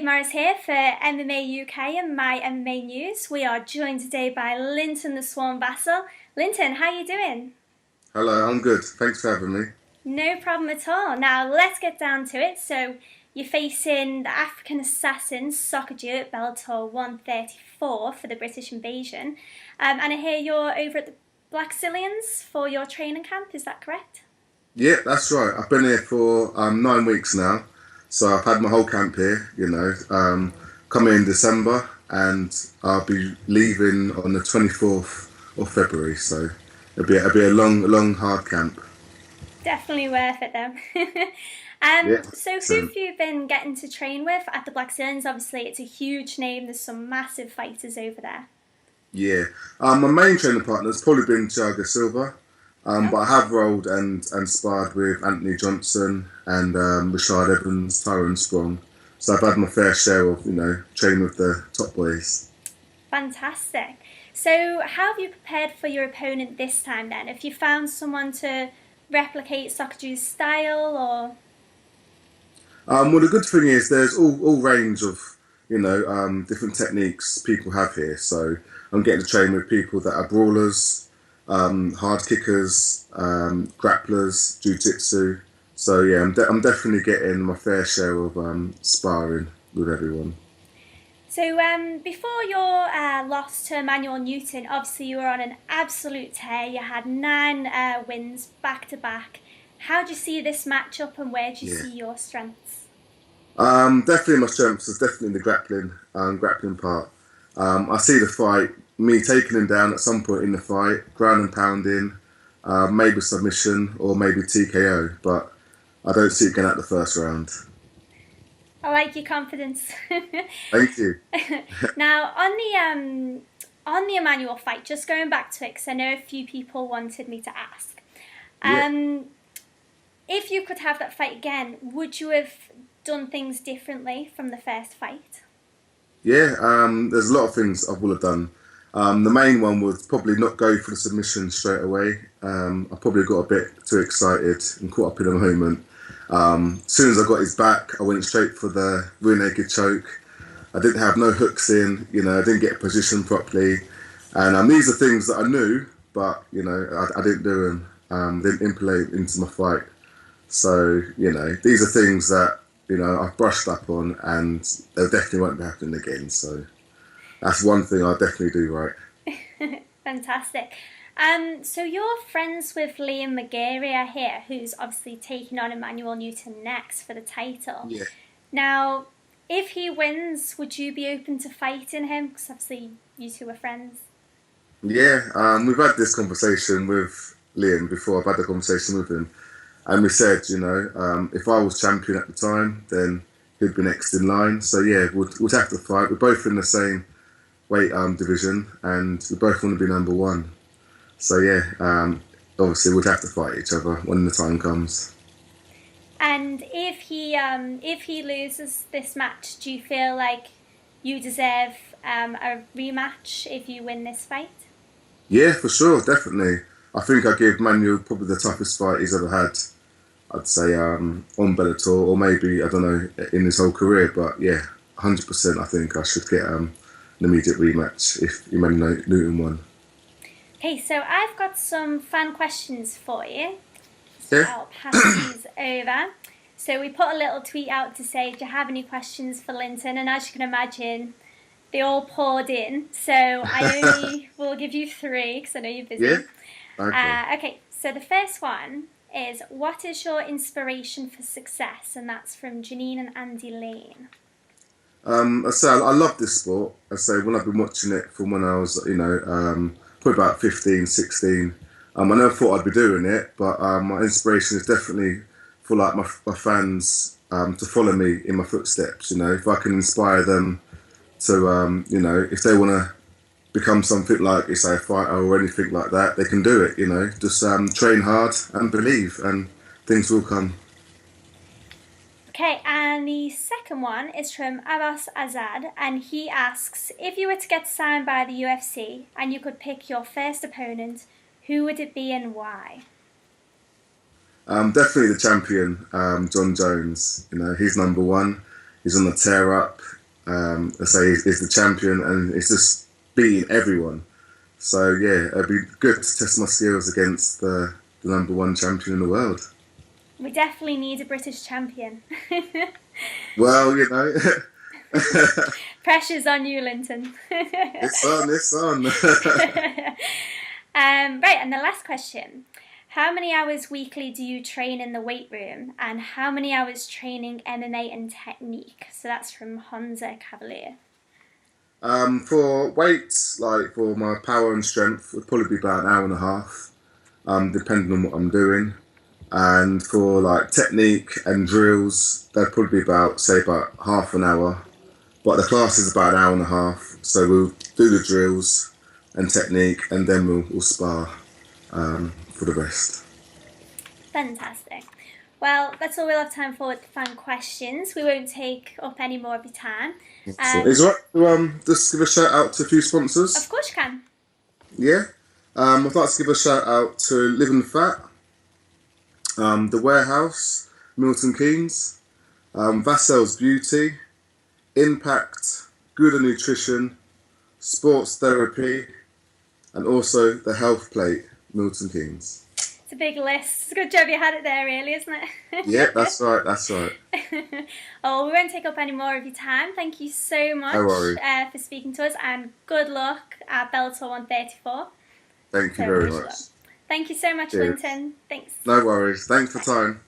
Jade Morris here for MMA UK and My MMA News. We are joined today by Linton The Swarm Vassell. Linton, how are you doing? Hello, I'm good. Thanks for having me. No problem at all. Now let's get down to it. So you're facing the African assassin Sokoudjou at Bellator 134 for the British Invasion. And I hear you're over at the Blackzilians for your training camp, is that correct? Yeah, that's right. I've been here for 9 weeks now. So I've had my whole camp here, coming in December, and I'll be leaving on the 24th of February. So it'll be a long, hard camp. Definitely worth it though. Yeah, So who have you been getting to train with at the Blackzilians? Obviously it's a huge name, there's some massive fighters over there. Yeah. My main training partner has probably been Thiago Silva. But I have rolled and sparred with Anthony Johnson and Rashad Evans, Tyrone Strong. So I've had my fair share of, training with the top boys. Fantastic. So how have you prepared for your opponent this time then? Have you found someone to replicate Sokoudjou's style or? Well, the good thing is there's all range of, different techniques people have here. So I'm getting to train with people that are brawlers, hard kickers, grapplers, jiu-jitsu. So yeah, I'm definitely getting my fair share of sparring with everyone. So before your loss to Emmanuel Newton, obviously you were on an absolute tear. You had 9 wins back to back. How do you see this matchup and where do you see your strengths? Definitely my strengths is definitely the grappling part. I see the fight, me taking him down at some point in the fight, ground and pounding, maybe submission or maybe TKO, but I don't see it going out the first round. I like your confidence. Thank you. Now, on the Emmanuel fight, just going back to it, because I know a few people wanted me to ask. If you could have that fight again, would you have done things differently from the first fight? Yeah, there's a lot of things I would have done. The main one was probably not go for the submission straight away. I probably got a bit too excited and caught up in a moment. As soon as I got his back, I went straight for the rear naked choke. I didn't have no hooks in, I didn't get positioned properly. And these are things that I knew, but, I didn't do them, didn't implement into my fight. So, these are things that, I've brushed up on and they definitely won't be happening again. So that's one thing I'll definitely do right. Fantastic. So you're friends with Liam McGarry here, who's obviously taking on Emmanuel Newton next for the title. Yeah. Now, if he wins, would you be open to fighting him? Because obviously you two are friends. Yeah, we've had this conversation with Liam before. I've had a conversation with him. And we said, if I was champion at the time, then he'd be next in line. So yeah, we'd have to fight. We're both in the same weight division and we both want to be number one. So yeah, obviously we'd have to fight each other when the time comes. And if he loses this match, do you feel like you deserve a rematch if you win this fight? Yeah, for sure, definitely. I think I gave Manuel probably the toughest fight he's ever had. I'd say on Bellator, or maybe, I don't know, in his whole career. But yeah, 100% I think I should get an immediate rematch if Emmanuel Newton won. Okay, so I've got some fan questions for you. Yeah. I'll pass these over. So we put a little tweet out to say, do you have any questions for Linton? And as you can imagine, they all poured in. So I only will give you 3 because I know you're busy. Yeah. Okay, so the first one is, what is your inspiration for success? And that's from Janine and Andy Lane. I say I love this sport. I say when I've been watching it from when I was, probably about 15, 16. I never thought I'd be doing it, but my inspiration is definitely for like my fans to follow me in my footsteps. If I can inspire them to, if they want to become something like, say, a fighter or anything like that, they can do it. Just train hard and believe, and things will come. Okay, and the second one is from Abbas Azad, and he asks, if you were to get signed by the UFC and you could pick your first opponent, who would it be and why? Definitely the champion, John Jones. He's number one. He's on the tear up. I say he's the champion, and it's just beating everyone. So yeah, it'd be good to test my skills against the #1 champion in the world. We definitely need a British champion. Well, you know, Pressure's on you, Linton. it's on. Right, and the last question. How many hours weekly do you train in the weight room, and how many hours training MMA and technique? So that's from Honza Cavalier. For weights, like for my power and strength, would probably be about an hour and a half, depending on what I'm doing. And for like technique and drills, they'd probably be about half an hour. But the class is about an hour and a half, so we'll do the drills and technique, and then we'll spar for the rest. Fantastic. Well, that's all we'll have time for with the fan questions. We won't take up any more of your time. So is it right to just give a shout out to a few sponsors? Of course you can. Yeah. I'd like to give a shout out to Living Fat, The Warehouse, Milton Keynes, Vassell's Beauty, Impact, Good and Nutrition, Sports Therapy, and also the Health Plate, Milton Keynes. It's a big list. It's a good job you had it there, really, isn't it? Yeah, that's right. Oh, we won't take up any more of your time. Thank you so much for speaking to us, and good luck at Bellator 134. Thank you very much. Thank you so much, Linton. Thanks. No worries. Thanks for time.